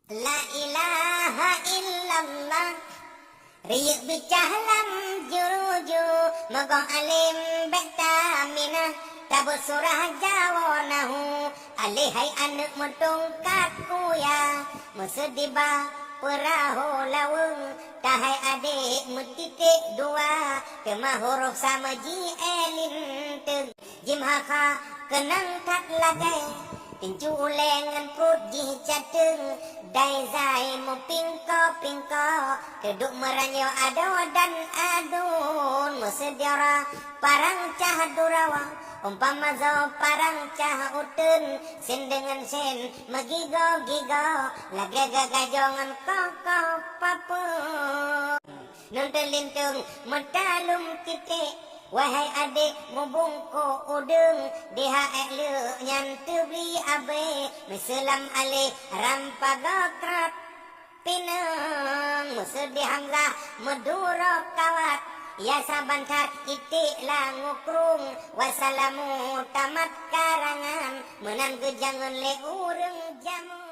La ilaha illallah riuk bicah lam juruju Mogong alim bektamina Tabut surah jawanahu Alihai anak mentungkat kuya Musudiba perahu lawung Tahai adik mutitik dua Kemah huruf sama ji elin Jim haka kenang kat lagai Tinju ulengan perut ji cateng Dai zai mu pingko Keduk meranyo ado dan adun Musediara parang cah durawa Umpama zo parang cah utun Sen dengan sen magigo-gigo Lage gagajongan koko papun Nun terlintung metalum titik Wahai adik mubungko udung Diha eklu nyan tubli abe Meselam alih rampagokrat Pinang Musudi hamzah meduro kawat Ya sabantar itik langukrung Wassalamu tamat karangan Menang gejangan le ureng jamu